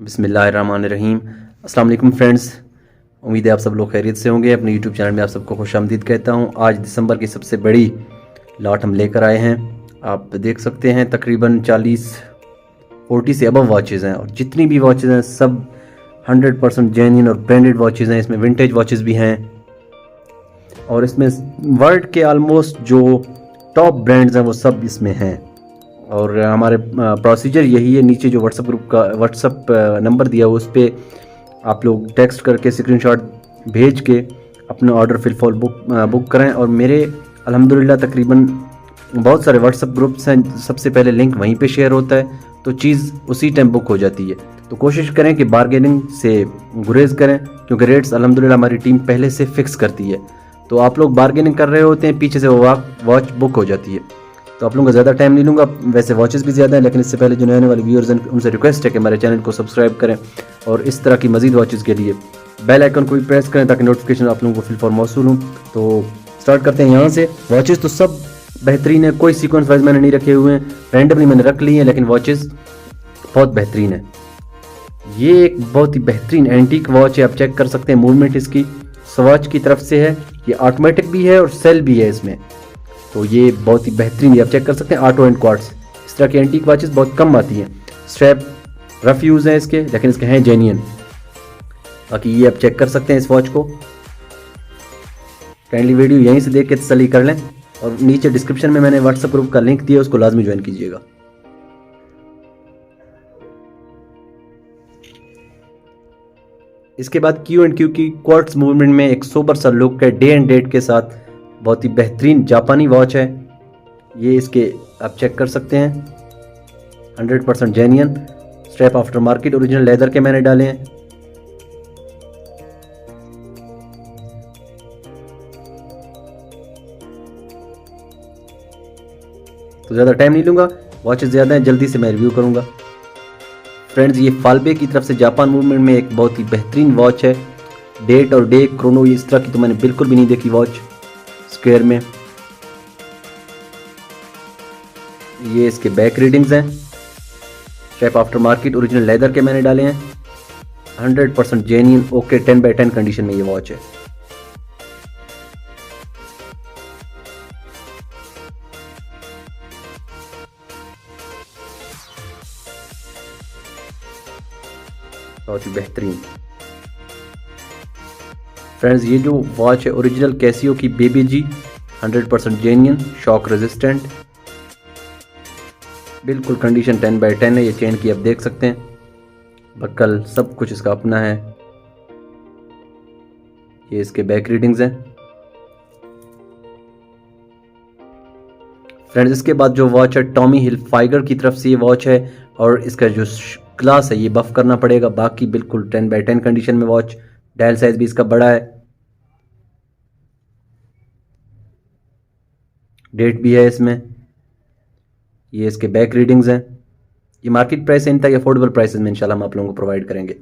बिस्मिल्लाहिर्रहमानिर्रहीम। अस्सलाम वालेकुम फ्रेंड्स, उम्मीद है आप सब लोग खैरियत से होंगे। अपने यूट्यूब चैनल में आप सबको खुशामदीद कहता हूँ। आज दिसंबर की सबसे बड़ी लॉट हम लेकर आए हैं। आप देख सकते हैं तकरीबन 40 से अबव वॉचेज़ हैं और जितनी भी वॉचेज़ हैं सब 100% जेन्युइन और ब्रांडेड वॉचेज़ हैं। इसमें विंटेज वॉचेज़ भी हैं और इसमें वर्ल्ड के आलमोस्ट जो टॉप ब्रांड्स हैं वो सब इसमें हैं। और हमारे प्रोसीजर यही है, नीचे जो व्हाट्सएप ग्रुप का व्हाट्सएप नंबर दिया हुआ उस पर आप लोग टेक्स्ट करके स्क्रीनशॉट भेज के अपना ऑर्डर फिलफॉल बुक करें। और मेरे अल्हम्दुलिल्लाह तकरीबन बहुत सारे व्हाट्सएप ग्रुप्स हैं, सबसे पहले लिंक वहीं पे शेयर होता है तो चीज़ उसी टाइम बुक हो जाती है। तो कोशिश करें कि बारगेनिंग से गुरेज करें क्योंकि रेट्स अल्हम्दुलिल्लाह हमारी टीम पहले से फिक्स करती है। तो आप लोग बारगेनिंग कर रहे होते हैं, पीछे से वो वॉच बुक हो जाती है। तो आप लोगों का ज़्यादा टाइम नहीं लूँगा, वैसे वॉचेस भी ज़्यादा हैं, लेकिन इससे पहले जो नए आने वाले व्यूअर्स हैं उनसे रिक्वेस्ट है कि हमारे चैनल को सब्सक्राइब करें और इस तरह की मज़ीद वॉचेस के लिए बेल आइकन को भी प्रेस करें ताकि नोटिफिकेशन आप लोगों को फिल फॉर मौसूल हूँ। तो स्टार्ट करते हैं यहाँ से। वॉचेस तो सब बेहतरीन है, कोई सीक्वेंस वाइज मैंने नहीं रखे हुए हैं, रैंडमली मैंने रख ली हैं, लेकिन वॉचेस बहुत बेहतरीन है। ये एक बहुत ही बेहतरीन एंटीक वॉच है, आप चेक कर सकते हैं। मूवमेंट इसकी स्वॉच की तरफ से है, ये ऑटोमेटिक भी है और सेल भी है इसमें। तो ये बहुत ही बेहतरीन, आप चेक कर सकते हैं। ऑटो एंड क्वार्ट्स, इस तरह की एंटीक वॉचेस बहुत कम आती हैं। स्ट्रैप रफ यूज़ है इसके, लेकिन इसके हैं जेन्युइन। बाकी ये आप चेक कर सकते हैं इस वॉच को। काइंडली वीडियो यहीं से देख के तसल्ली कर लें और नीचे डिस्क्रिप्शन में मैंने व्हाट्सएप ग्रुप का लिंक दिया, उसको लाजमी ज्वाइन कीजिएगा। इसके बाद Q&Q की क्वार्ट्स मूवमेंट में एक सोबर सा लुक है, डे एंड डेट के साथ, बहुत ही बेहतरीन जापानी वॉच है ये। इसके आप चेक कर सकते हैं 100% genuine. Strap after market original leather के मैंने डाले हैं। तो ज़्यादा टाइम नहीं लूँगा, वॉचेस ज़्यादा हैं, जल्दी से मैं रिव्यू करूँगा। फ्रेंड्स, ये फाल्बे की तरफ से जापान मूवमेंट में एक बहुत ही बेहतरीन वॉच है। डेट और डे क्रोनो इस तरह की तो मैंने बिल्कुल भी नहीं देखी वॉच स्क्वायर में। ये इसके बैक रीडिंग्स हैं, strap after market original leather के मैंने डाले हैं। 100% जेन्युइन ओके 10/10 कंडीशन में ये वॉच है। बहुत ही बेहतरीन। फ्रेंड्स, ये जो वॉच है ओरिजिनल कैसियो की बेबी जी, 100% जेन्युइन, शॉक रेजिस्टेंट, बिल्कुल कंडीशन 10/10 है। ये चेन की आप देख सकते हैं, बक्कल सब कुछ इसका अपना है। ये इसके बैक रीडिंग्स हैं। फ्रेंड्स, इसके बाद जो वॉच है टॉमी हिलफाइगर की तरफ से ये वॉच है और इसका जो ग्लास है ये बफ करना पड़ेगा। बाकी बिल्कुल 10/10 कंडीशन में वॉच, डायल साइज भी इसका बड़ा है, डेट भी है इसमें। ये इसके बैक रीडिंग्स हैं। ये मार्केट प्राइस है, इनका अफोर्डेबल प्राइसेस में इंशाल्लाह हम आप लोगों को प्रोवाइड करेंगे।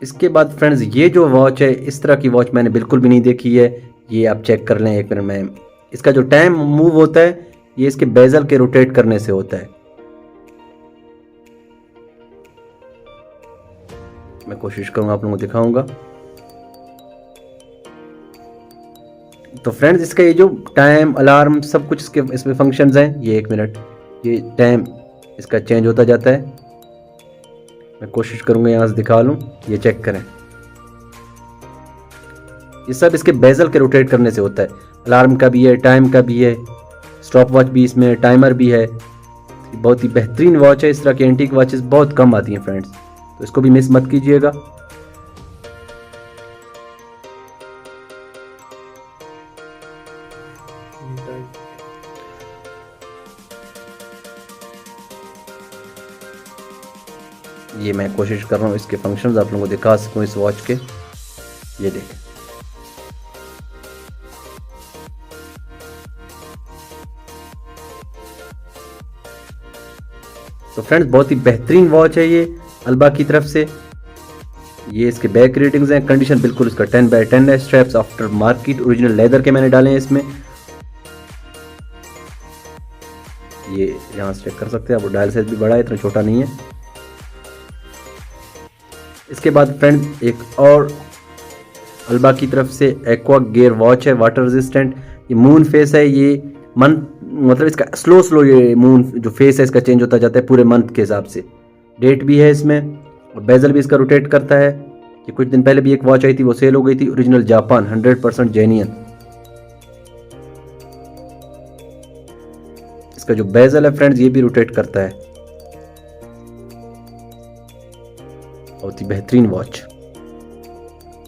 इसके बाद फ्रेंड्स, ये जो वॉच है इस तरह की वॉच मैंने बिल्कुल भी नहीं देखी है। ये आप चेक कर लें एक मिनट में। इसका जो टाइम मूव होता है ये इसके बेजल के रोटेट करने से होता है। मैं कोशिश करूंगा आप लोगों को दिखाऊंगा। तो फ्रेंड्स, इसका ये जो टाइम अलार्म सब कुछ इसके इसमें फंक्शंस हैं। ये एक मिनट, ये टाइम इसका चेंज होता जाता है। मैं कोशिश करूंगा यहाँ से दिखा लूँ, ये चेक करें। ये सब इसके बेजल के रोटेट करने से होता है। अलार्म का भी है, टाइम का भी है, स्टॉप वॉच भी इसमें, टाइमर भी है। बहुत ही बेहतरीन वॉच है। इस तरह की एंटीक वॉचेस बहुत कम आती हैं फ्रेंड्स, तो इसको भी मिस मत कीजिएगा। ये मैं कोशिश कर रहा हूँ इसके फंक्शंस आप लोगों को दिखा सकूँ इस वॉच के। ये देखें, तो फ्रेंड्स बहुत ही बेहतरीन वॉच है ये अल्बा की तरफ से। ये इसके बैक रीडिंग्स हैं, कंडीशन बिल्कुल इसका 10/10 है। Straps after market original leather के मैंने डाले हैं इसमें। ये यहाँ से चेक कर सकते हैं आप, डायल साइज भी बड़ा है, इतना छोटा नहीं है। इसके बाद फ्रेंड एक और अल्बा की तरफ से एक्वा गियर वॉच है, वाटर रेजिस्टेंट। ये मून फेस है, ये मंथ मतलब इसका स्लो ये मून जो फेस है इसका चेंज होता जाता है पूरे मंथ के हिसाब से। डेट भी है इसमें और बेजल भी इसका रोटेट करता है। ये कुछ दिन पहले भी एक वॉच आई थी, वो सेल हो गई थी, ओरिजिनल जापान 100% जेन्युइन। इसका जो बेजल है फ्रेंड्स ये भी रोटेट करता है। बहुत ही बेहतरीन वॉच।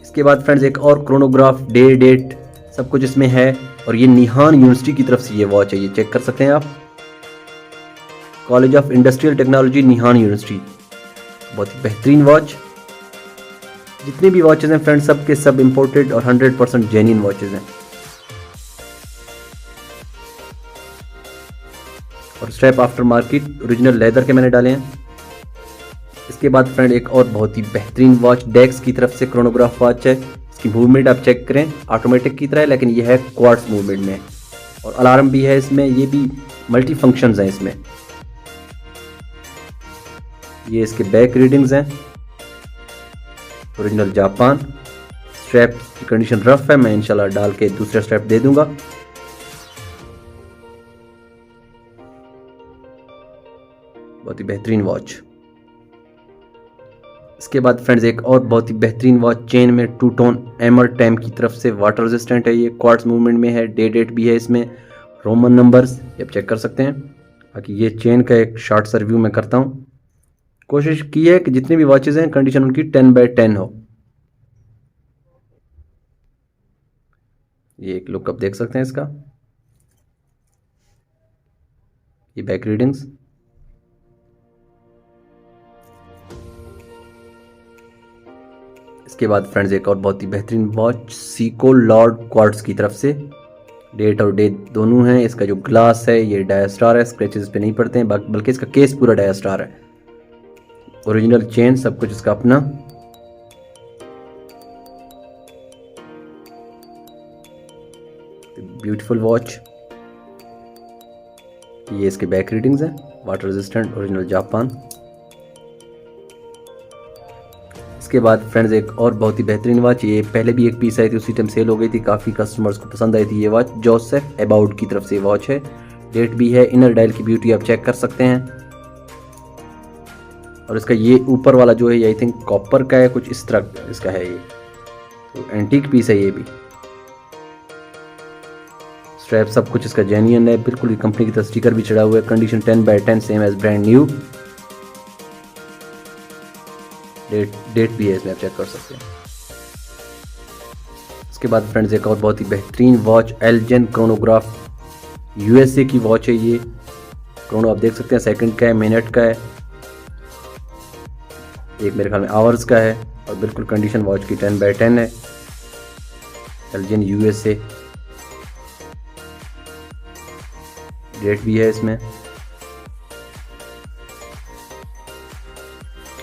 इसके बाद फ्रेंड्स एक और क्रोनोग्राफ, डे डेट सब कुछ इसमें है और ये निहान यूनिवर्सिटी की तरफ से ये वॉच है, ये चेक कर सकते हैं आप, college of industrial technology Nihan university. बहुत ही बेहतरीन वॉच। जितने भी वॉचेज हैं फ्रेंड्स सब के सब इंपोर्टेड और 100% जेन्युइन वॉचेज हैं। और strap after market original leather के मैंने डाले हैं। इसके बाद फ्रेंड एक और बहुत ही बेहतरीन वॉच डेक्स की तरफ से क्रोनोग्राफ वॉच है। इसकी मूवमेंट आप चेक करें, ऑटोमेटिक की तरह है लेकिन ये है क्वार्ट्स मूवमेंट में और अलार्म भी है इसमें। ये भी मल्टी फंक्शंस हैं इसमें। ये इसके बैक रीडिंग्स हैं, ओरिजिनल जापान। स्ट्रैप की कंडीशन रफ है, मैं इंशाल्लाह डाल के दूसरा स्ट्रैप दे दूंगा। बहुत ही बेहतरीन वॉच। इसके बाद फ्रेंड्स एक और बहुत ही बेहतरीन वॉच चेन में टू टोन एमर टाइम की तरफ से, वाटर रेजिस्टेंट है, ये क्वार्ट्स मूवमेंट में है, डे डेट भी है इसमें, रोमन नंबर्स ये आप चेक कर सकते हैं। बाकी ये चेन का एक शॉर्ट सा रिव्यू मैं करता हूँ। कोशिश की है कि जितनी भी वॉचेज हैं कंडीशन उनकी 10/10 हो। ये एक लुक आप देख सकते हैं इसका, ये बैक रीडिंग्स। इसके बाद फ्रेंड्स एक और बहुत ही बेहतरीन वॉच सीको लॉर्ड क्वार्ट्स की तरफ से, डेट और डेट दोनों हैं। इसका जो ग्लास है ये डायस्टार है, स्क्रैचेस पे नहीं पड़ते हैं, बल्कि इसका केस पूरा डायस्टार है। ओरिजिनल चेन सब कुछ इसका अपना। Beautiful watch. ये इसके बैक रीडिंग्स हैं, वाटर रेजिस्टेंट, ओरिजिनल जापान। इसके बाद फ्रेंड्स एक और बहुत ही बेहतरीन वॉच, ये पहले भी एक पीस आई थी, उसी टाइम सेल हो गई थी, काफ़ी कस्टमर्स को पसंद आई थी ये वॉच। जोसेफ अबाउट की तरफ से वॉच है, डेट भी है, इनर डायल की ब्यूटी आप चेक कर सकते हैं। और इसका ये ऊपर वाला जो है ये आई थिंक कॉपर का है, कुछ इस तरह इसका है, ये तो एंटीक पीस है ये भी। स्ट्रैप सब कुछ इसका जेन्युइन है, बिल्कुल कंपनी की तरफ स्टिकर भी चढ़ा हुआ है। Condition 10/10 same as brand new. Date भी है इसमें आप चेक कर सकते हैं। इसके बाद फ्रेंड्स एक और बहुत ही बेहतरीन वॉच एल्जेन क्रोनोग्राफ यूएसए की वॉच है। ये क्रोनो आप देख सकते हैं, सेकंड का है, मिनट का है, एक मेरे ख्याल में आवर्स का है और बिल्कुल कंडीशन वॉच की 10/10 है। एल्जेन यूएसए, डेट भी है इसमें,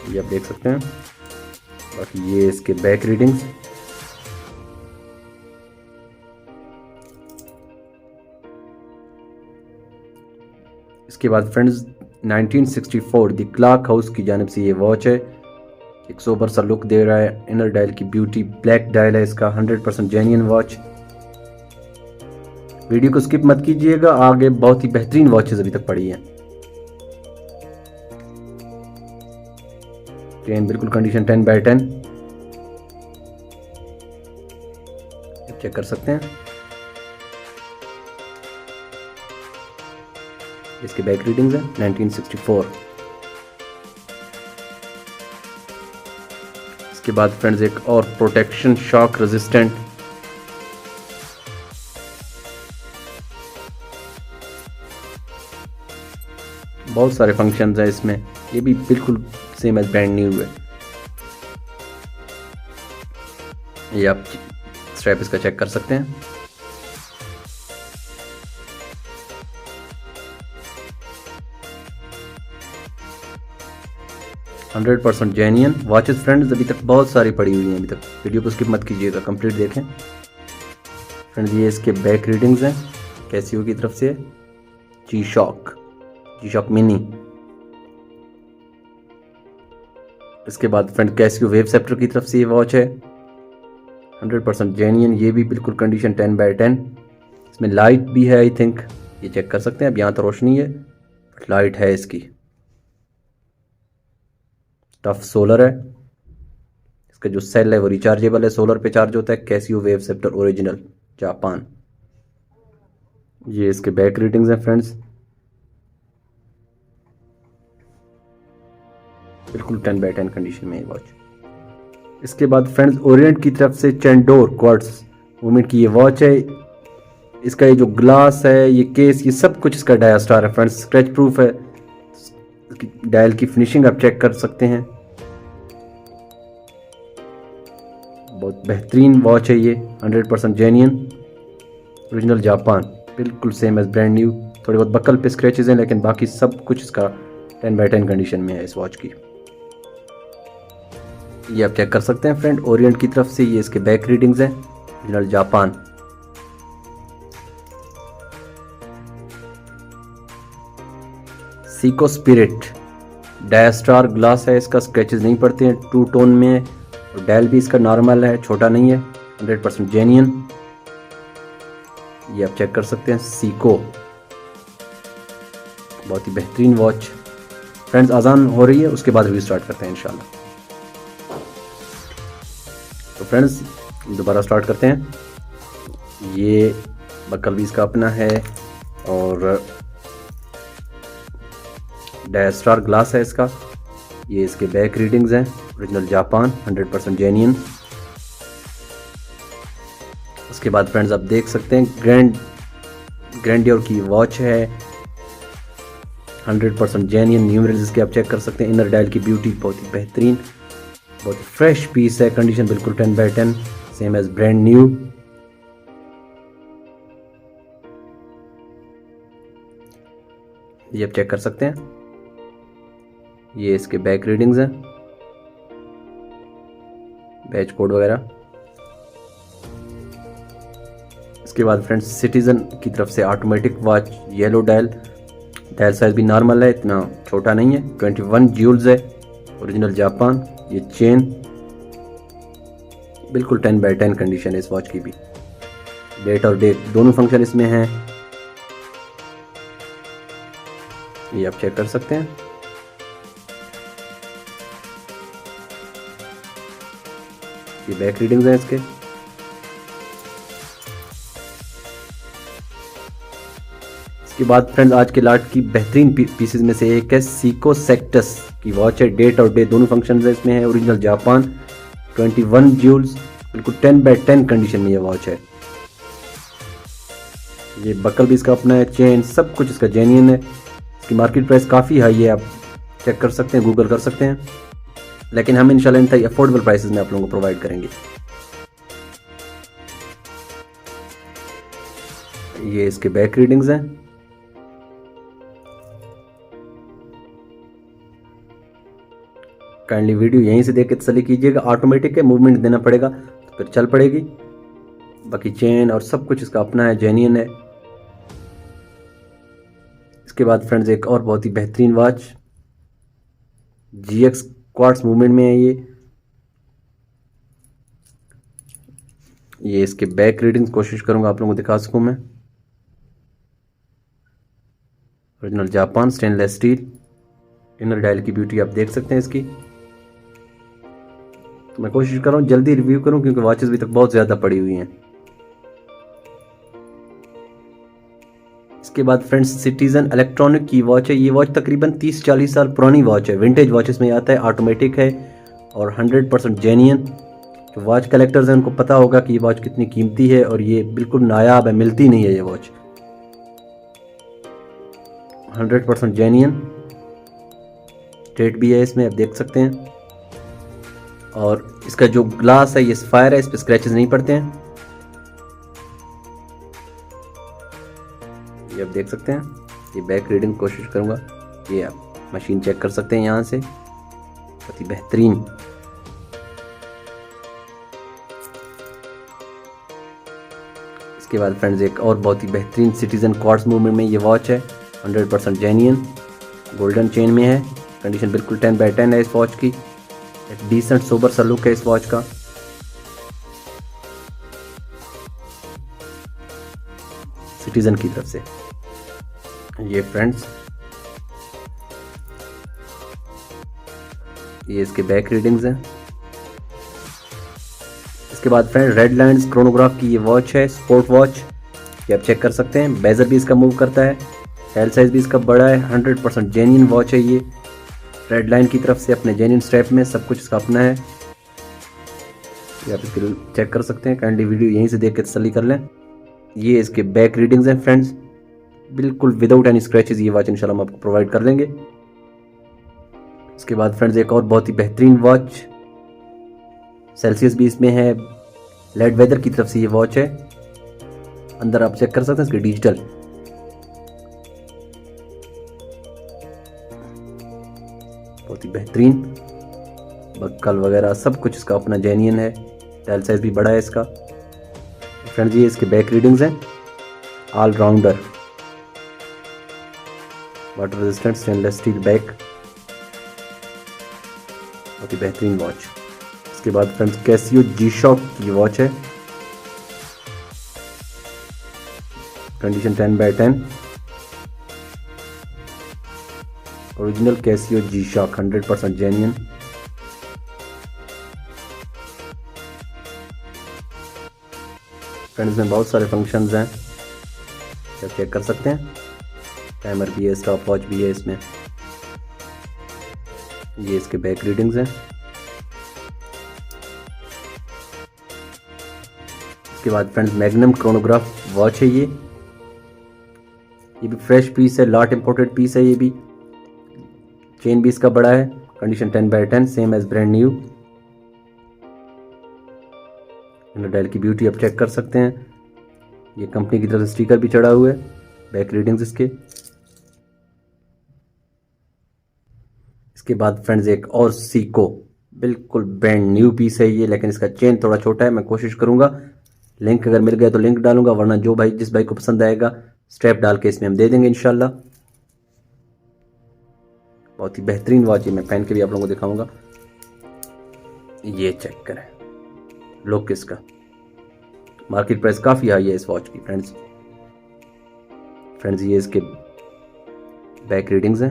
ये आप देख सकते हैं। बाकी ये इसके बैक रीडिंग्स। इसके बाद फ्रेंड्स 1964 द क्लॉक हाउस की जानिब से ये वॉच है, एक सोबर सा लुक दे रहा है। इनर डायल की ब्यूटी, ब्लैक डायल है इसका, 100% जेन्युइन वॉच। वीडियो को स्किप मत कीजिएगा, आगे बहुत ही बेहतरीन वॉचेस अभी तक पड़ी हैं। चेन बिल्कुल कंडीशन 10/10 चेक कर सकते हैं। इसके बैक रीडिंग्स है 1964। इसके बाद फ्रेंड्स एक और प्रोटेक्शन शॉक रेजिस्टेंट, बहुत सारे फंक्शंस हैं इसमें, ये भी बिल्कुल सेम एज ब्रांड न्यू है। ये आप स्ट्रैप इसका चेक कर सकते हैं। हंड्रेड % जेन्युइन वॉचेस फ्रेंड्स अभी तक बहुत सारी पड़ी हुई हैं, अभी तक वीडियो को स्किप मत कीजिएगा, कंप्लीट देखें फ्रेंड्स। ये इसके बैक रीडिंग्स हैं, कैसियो की तरफ से, जी शॉक जी शॉक मिनी। इसके बाद फ्रेंड कैसियो वेव सेप्टर की तरफ से ये वॉच है, 100% जेन्युइन। ये भी बिल्कुल कंडीशन 10/10। इसमें लाइट भी है आई थिंक, ये चेक कर सकते हैं। अब यहाँ तो रोशनी है बट लाइट है इसकी। टफ सोलर है, इसका जो सेल है वो रिचार्जेबल है, सोलर पे चार्ज होता है। Casio wave sceptre original, Japan. ये इसके बैक रीडिंग्स हैं फ्रेंड्स, बिल्कुल 10/10 कंडीशन में ये वॉच। इसके बाद फ्रेंड्स ओरिएंट की तरफ से चेंडोर क्वार्ट्ज मूवमेंट की ये वॉच है। इसका ये जो ग्लास है, ये केस, ये सब कुछ इसका डायास्टार है फ्रेंड्स, स्क्रैच प्रूफ है। डायल की फिनिशिंग आप चेक कर सकते हैं, बहुत बेहतरीन वॉच है ये, 100% जेन्युइन, ओरिजिनल जापान, बिल्कुल सेम एज ब्रांड न्यू। थोड़े बहुत बकल पे स्क्रैचेस हैं लेकिन बाकी सब कुछ इसका 10/10 कंडीशन में है इस वॉच की। ये आप चेक कर सकते हैं फ्रेंड ओरिएंट की तरफ से। ये इसके बैक रीडिंग्स हैं, original Japan. Seiko Spirit Diastar glass है, इसका स्क्रैचेस नहीं पड़ते हैं, 2 टोन में है और डायल भी इसका नॉर्मल है, छोटा नहीं है, 100% जेन्युइन। ये आप चेक कर सकते हैं, सीको, बहुत ही बेहतरीन वॉच। फ्रेंड्स अजान हो रही है, उसके बाद रिव्यू स्टार्ट करते हैं इंशाल्लाह। तो फ्रेंड्स दोबारा स्टार्ट करते हैं। ये बकल भी इसका अपना है और डायस्टार ग्लास है इसका। ये इसके बैक रीडिंग्स हैं, ओरिजिनल जापान, 100% जेन्युइन। उसके बाद फ्रेंड्स आप देख सकते हैं ग्रैंडियर की वॉच है, 100% जेन्युइन। न्यूमरल्स इसके आप चेक कर सकते हैं। इनर डायल की ब्यूटी बहुत ही बेहतरीन, बहुत फ्रेश पीस है, कंडीशन बिल्कुल 10/10, सेम एज ब्रांड न्यू। ये आप चेक कर सकते हैं। ये इसके बैक रीडिंग्स हैं, बैच कोड वगैरह। इसके बाद फ्रेंड्स सिटीजन की तरफ से automatic watch, yellow dial, dial size भी नॉर्मल है, इतना छोटा नहीं है, 21 जूल्स है, ओरिजिनल जापान। ये चेन बिल्कुल 10/10 कंडीशन है इस वॉच की भी। डेट और डेट दोनों फंक्शन इसमें हैं, ये आप चेक कर सकते हैं। ये बैक रीडिंग्स हैं इसके। इसके बाद फ्रेंड्स आज के लाट की बेहतरीन पीसेस में से एक है सीको सेक्टस की वॉच है, डेट और डे दोनों फंक्शन है इसमें है, ओरिजिनल जापान, 21 जूल्स, बिल्कुल 10/10 कंडीशन में ये वॉच है। ये बकल भी इसका अपना है, चेन सब कुछ इसका जेन्युइन है। इसकी मार्केट प्राइस काफ़ी हाई है, आप चेक कर सकते हैं, गूगल कर सकते हैं, लेकिन हम इंशाल्लाह इंतहाई अफोर्डेबल प्राइसेस में आप लोगों को प्रोवाइड करेंगे। ये इसके बैक रीडिंग्स हैं, काइंडली वीडियो यहीं से देख के तसल्ली कीजिएगा। ऑटोमेटिक है, मूवमेंट देना पड़ेगा तो फिर चल पड़ेगी। बाकी चेन और सब कुछ इसका अपना है, जेन्युइन है। इसके बाद फ्रेंड्स एक और बहुत ही बेहतरीन वॉच, GX क्वार्ट्स मूवमेंट में है ये इसके बैक रीडिंग्स कोशिश करूंगा आप लोगों को दिखा सकूं मैं। Original Japan, stainless steel, inner dial की ब्यूटी आप देख सकते हैं इसकी। तो मैं कोशिश कर रहा हूँ जल्दी रिव्यू करूं क्योंकि वॉचेस भी तक बहुत ज़्यादा पड़ी हुई हैं। इसके बाद फ्रेंड्स सिटीजन इलेक्ट्रॉनिक की वॉच है। ये वॉच तकरीबन 30-40 साल पुरानी वॉच है, विंटेज वॉचेस में आता है, ऑटोमेटिक है और 100% जेन्युइन। जो वॉच कलेक्टर्स हैं उनको पता होगा कि ये वॉच कितनी कीमती है और ये बिल्कुल नायाब है, मिलती नहीं है ये वॉच, 100% जेन्युइन। डेट भी है इसमें, आप देख सकते हैं। और इसका जो ग्लास है ये सफायर है, इस पर स्क्रैचेस नहीं पड़ते हैं, ये आप देख सकते हैं। ये बैक रीडिंग कोशिश करूंगा, ये आप मशीन चेक कर सकते हैं यहाँ से, बहुत ही बेहतरीन। इसके बाद फ्रेंड्स एक और बहुत ही बेहतरीन सिटीजन क्वार्ट्स मूवमेंट में ये वॉच है, 100% जेन्युइन, गोल्डन चेन में है, कंडीशन बिल्कुल 10/10 है इस वॉच की। एक डिसेंट सोबर सा लुक है इस वॉच का। सिटीजन की तरफ से ये फ्रेंड्स, ये इसके बैक रीडिंग्स हैं। इसके बाद फ्रेंड रेडलैंड्स क्रोनोग्राफ की ये वॉच है, स्पोर्ट वॉच, ये आप चेक कर सकते हैं। बेजर भी इसका मूव करता है, हेल साइज भी इसका बड़ा है। 100% जेन्युइन वॉच है ये, रेड लाइन की तरफ से अपने जेन्युइन स्ट्रैप में सब कुछ इसका अपना है। ये आप इसके चेक कर सकते हैं, काइंडली वीडियो यहीं से देख के तसल्ली कर लें। ये इसके बैक रीडिंग्स हैं फ्रेंड्स, बिल्कुल विदाउट एनी स्क्रैचेस ये वॉच इंशाल्लाह हम आपको प्रोवाइड कर देंगे। इसके बाद फ्रेंड्स एक और बहुत ही बेहतरीन वॉच, सेल्सियस भी इसमें है, लेड वेदर की तरफ से ये वॉच है। अंदर आप चेक कर सकते हैं इसके डिजिटल, बहुत ही बेहतरीन बक्कल वगैरह सब कुछ इसका अपना जेन्युइन है। टेल साइज भी बड़ा है इसका। फ्रेंड्स ये इसके बैक रीडिंग्स हैं, all rounder, water resistant stainless steel back, बहुत ही बेहतरीन वॉच। इसके बाद फ्रेंड्स कैसियो जी-शॉक की वॉच है, condition 10/10, original Casio G Shock 100% genuine. Friends में बहुत सारे फंक्शंस हैं, आप चेक कर सकते हैं। टाइमर भी है, स्टॉप वॉच भी है इसमें। ये इसके बैक रीडिंग्स हैं। इसके बाद फ्रेंड्स मैग्नम क्रोनोग्राफ वॉच है ये भी फ्रेश पीस है, लॉट इंपोर्टेड पीस है ये भी। चेन भी इसका बड़ा है, condition 10/10, same as brand new. Dial की ब्यूटी आप चेक कर सकते हैं, ये कंपनी की तरफ से स्टिकर भी चढ़ा हुआ है। बैक रीडिंग्स इसके। इसके बाद फ्रेंड्स एक और सीको, बिल्कुल ब्रांड न्यू पीस है ये, लेकिन इसका चेन थोड़ा छोटा है। मैं कोशिश करूंगा लिंक अगर मिल गया तो लिंक डालूंगा, वरना जिस भाई को पसंद आएगा स्ट्रैप डाल के इसमें हम दे देंगे इंशाल्लाह। बहुत ही बेहतरीन वॉच है, मैं पहन के भी आप लोगों को दिखाऊंगा। ये चेक करें लुक इसका, मार्केट प्राइस काफी हाई है इस वॉच की फ्रेंड्स। ये इसके बैक रीडिंग्स हैं,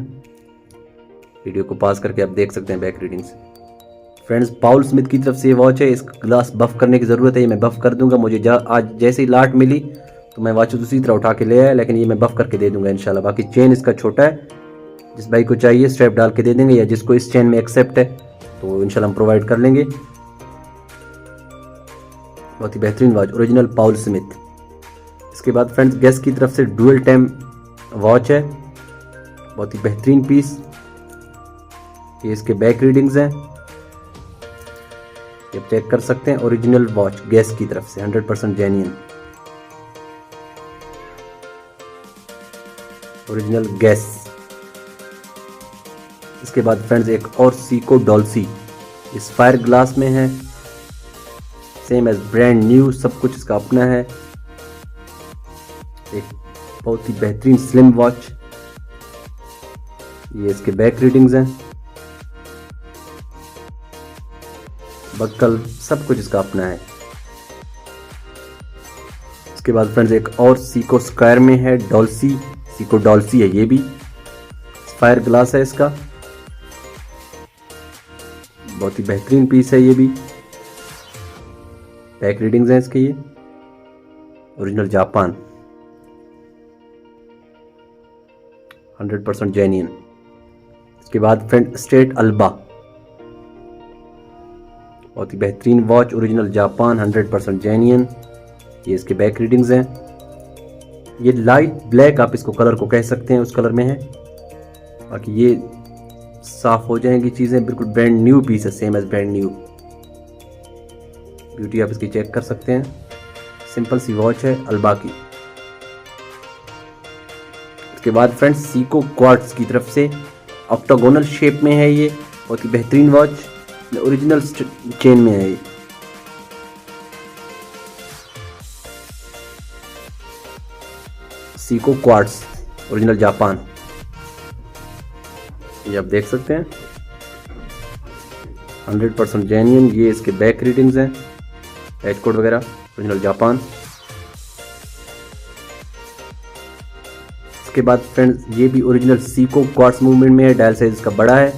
वीडियो को पास करके आप देख सकते हैं बैक रीडिंग्स। फ्रेंड्स पाउल स्मिथ की तरफ से ये वॉच है, इसका ग्लास बफ करने की ज़रूरत है, ये मैं बफ कर दूंगा। मुझे आज जैसे ही लाट मिली तो मैं वॉच दूसरी तरह उठा के ले आया, लेकिन ये मैं बफ करके दे दूंगा इंशाल्लाह। बाकी चेन इसका छोटा है, जिस भाई को चाहिए स्ट्रैप डाल के दे देंगे, या जिसको इस चेन में एक्सेप्ट है तो इंशाल्लाह हम प्रोवाइड कर लेंगे। बहुत ही बेहतरीन वॉच, ओरिजिनल पाउल स्मिथ। इसके बाद फ्रेंड्स गेस की तरफ से डुअल टाइम वॉच है, बहुत ही बेहतरीन पीस। ये इसके बैक रीडिंग्स हैं, ये चेक कर सकते हैं। ओरिजिनल वॉच गेस की तरफ से 100% जेन्युइन, ओरिजिनल गेस। इसके बाद फ्रेंड्स एक और सीको डॉल्सी, इस फायर ग्लास में है, सेम एज ब्रांड न्यू, सब कुछ इसका अपना है। एक बहुत ही बेहतरीन स्लिम वॉच। ये इसके बैक रीडिंग्स हैं, बक्कल सब कुछ इसका अपना है। इसके बाद फ्रेंड्स एक और सीको स्क्वायर में है, डॉल्सी, सीको डॉल्सी है ये भी, फायर ग्लास है इसका, बहुत ही बेहतरीन पीस है ये भी। बैक रीडिंग्स हैं इसके, ये ओरिजिनल जापान, 100% जेन्युइन। इसके बाद फ्रेंड स्ट्रेट अल्बा, बहुत ही बेहतरीन वॉच, ओरिजिनल जापान, 100% जेन्युइन। ये इसके बैक रीडिंग्स हैं, ये लाइट ब्लैक आप इसको कलर को कह सकते हैं, उस कलर में है। बाकी ये साफ हो जाएंगी चीज़ें, बिल्कुल ब्रांड न्यू पीस है, same as brand new. Beauty आप इसकी चेक कर सकते हैं, सिंपल सी वॉच है अल्बा की। इसके बाद फ्रेंड्स सीको क्वार्ट्ज की तरफ से ऑक्टागोनल शेप में है ये, बहुत ही बेहतरीन वॉच, ओरिजिनल चेन में है ये। Seiko quartz, original Japan. ये आप देख सकते हैं 100% जेन्युइन। ये इसके बैक रीडिंग्स हैं, एच कोड वगैरह, ओरिजिनल जापान। इसके बाद फ्रेंड्स ये भी ओरिजिनल सीको क्वार्ट्स मूवमेंट में है, डायल साइज इसका बड़ा है,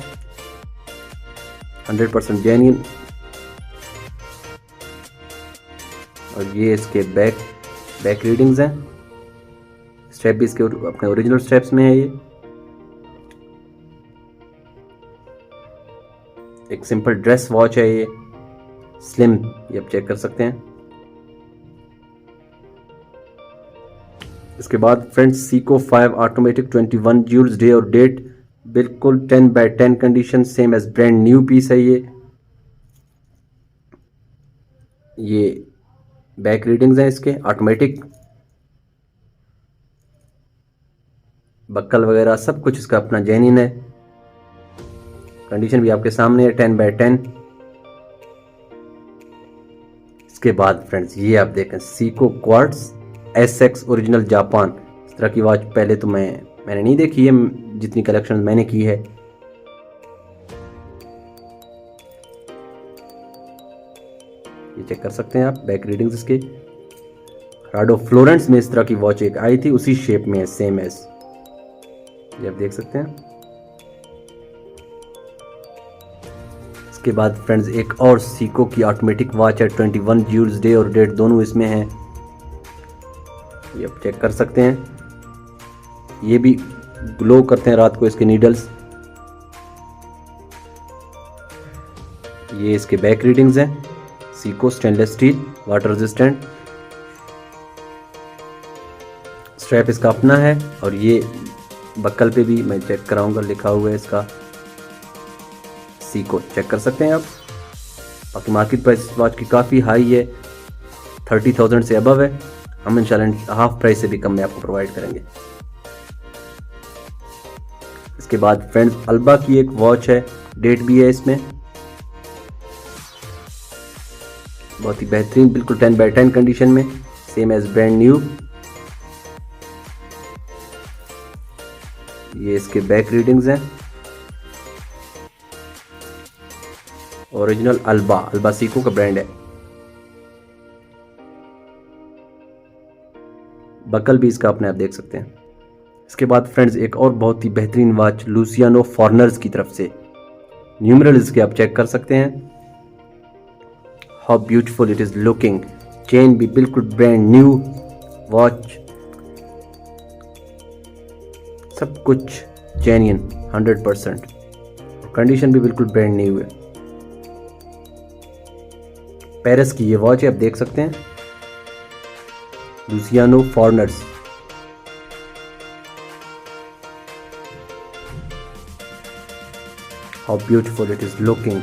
100% जेन्युइन। और ये इसके बैक रीडिंग्स हैं, स्टेप भी इसके अपने ओरिजिनल स्टेप्स में है। ये एक सिंपल ड्रेस वॉच है, ये स्लिम, ये आप चेक कर सकते हैं। इसके बाद friends Seiko 5 automatic 21 jewels day और डेट, बिल्कुल 10/10 condition, same as brand new piece है। ये बैक रीडिंग्स हैं इसके ऑटोमेटिक, बक्कल वगैरह सब कुछ इसका अपना जेन्युइन है। कंडीशन भी आपके सामने है, 10/10। इसके बाद फ्रेंड्स ये आप देखें Seiko quartz SX original Japan. इस तरह की वॉच पहले तो मैंने नहीं देखी है, जितनी कलेक्शन मैंने की है। ये चेक कर सकते हैं आप बैक रीडिंग्स इसके। राडो फ्लोरेंस में इस तरह की वॉच एक आई थी, उसी शेप में है, सेम एज, ये आप देख सकते हैं। इसके बाद फ्रेंड्स एक और सीको की ऑटोमेटिक वॉच है, 21 जूल्स डे और डेट दोनों इसमें है, ये आप चेक कर सकते हैं। ये भी ग्लो करते हैं रात को इसके नीडल्स। ये इसके बैक रीडिंग्स हैं, Seiko stainless steel, water resistant, strap इसका अपना है। और ये बक्कल पे भी मैं चेक कराऊंगा, लिखा हुआ है इसका सीको, चेक कर सकते हैं आप। बाकी मार्केट प्राइस वॉच की काफ़ी हाई है, 30,000 से अबव है। हम इंशाल्लाह हाफ प्राइस से भी कम में आपको प्रोवाइड करेंगे। इसके बाद फ्रेंड्स अल्बा की एक वॉच है, डेट भी है इसमें, बहुत ही बेहतरीन, बिल्कुल 10/10 कंडीशन में, सेम एज ब्रांड न्यू। ये इसके बैक रीडिंग्स हैं, ओरिजिनल अल्बा सीको का ब्रांड है। बकल भी इसका अपने आप देख सकते हैं। इसके बाद फ्रेंड्स एक और बहुत ही बेहतरीन वॉच लुसियानो फॉरनर्स की तरफ से, न्यूमरल इसके आप चेक कर सकते हैं। How beautiful it is looking, chain भी बिल्कुल ब्रांड न्यू, वॉच सब कुछ जेन्युइन 100%, कंडीशन भी बिल्कुल ब्रांड न्यू है। पेरिस की ये वॉच है, आप देख सकते हैं, Luciano foreigners. How beautiful it is looking.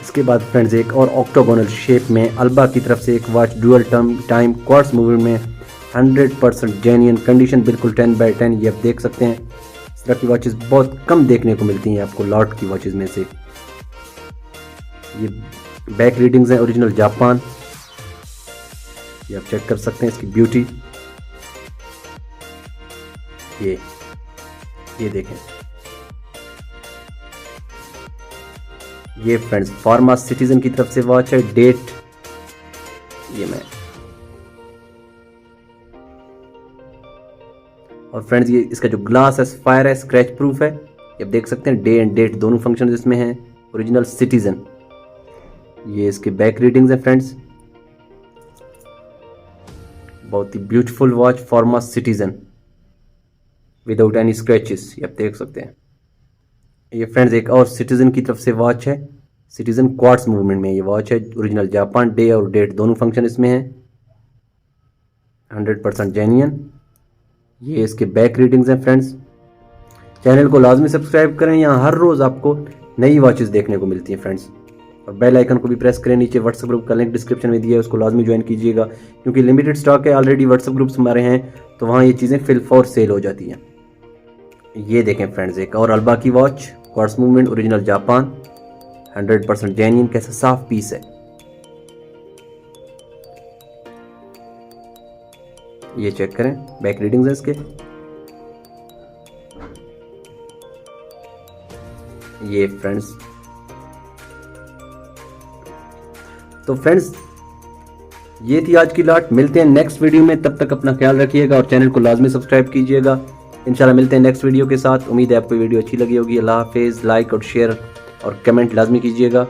इसके बाद फ्रेंड्स एक और ऑक्टोगोनल शेप में अल्बा की तरफ से एक watch, dual time quartz movement में, 100% जेन्युइन, कंडीशन बिल्कुल 10/10, ये आप देख सकते हैं। इस तरह की वॉचेस बहुत कम देखने को मिलती हैं आपको लॉट की वॉचेस में से। ये बैक रीडिंग्स हैं, ओरिजिनल जापान, ये आप चेक कर सकते हैं इसकी ब्यूटी। ये देखें, ये फ्रेंड्स फार्मा सिटीजन की तरफ से वॉच है, डेट ये मैं, और फ्रेंड्स ये इसका जो ग्लास है फायर है, स्क्रैच प्रूफ है, ये आप देख सकते हैं, डे एंड डेट दोनों फंक्शन इसमें हैं, ओरिजिनल सिटीजन। ये इसके बैक रीडिंग्स हैं फ्रेंड्स, बहुत ही ब्यूटीफुल वॉच फार्मा सिटीजन विदाउट एनी स्क्रैचेस, ये आप देख सकते हैं। ये फ्रेंड्स एक और सिटीजन की तरफ से वॉच है, सिटीजन क्वार्ट्स मूवमेंट में ये वॉच है, ओरिजिनल जापान, डे और डेट दोनों फंक्शन इसमें हैं, 100% जेन्युइन। ये इसके बैक रीडिंग्स हैं फ्रेंड्स। चैनल को लाजमी सब्सक्राइब करें, यहाँ हर रोज़ आपको नई वॉचेस देखने को मिलती हैं फ्रेंड्स। और बेल आइकन को भी प्रेस करें, नीचे व्हाट्सएप ग्रुप का लिंक डिस्क्रिप्शन में दिया है, उसको लाजमी ज्वाइन कीजिएगा, क्योंकि लिमिटेड स्टॉक है, ऑलरेडी व्हाट्सएप ग्रुप्स हमारे हैं, तो वहाँ ये चीज़ें फिल फॉर सेल हो जाती हैं। ये देखें फ्रेंड्स एक और अल्बा की watch, quartz movement, original Japan, 100% genuine, कैसा साफ पीस है। ये चेक करें, बैक रीडिंग्स है इसके। ये फ्रेंड्स, तो फ्रेंड्स ये थी आज की लाट। मिलते हैं नेक्स्ट वीडियो में, तब तक अपना ख्याल रखिएगा और चैनल को लाजमी सब्सक्राइब कीजिएगा। इंशाल्लाह मिलते हैं नेक्स्ट वीडियो के साथ। उम्मीद है आपको वीडियो अच्छी लगी होगी। अल्लाह हाफिज़। लाइक और शेयर और कमेंट लाजमी कीजिएगा।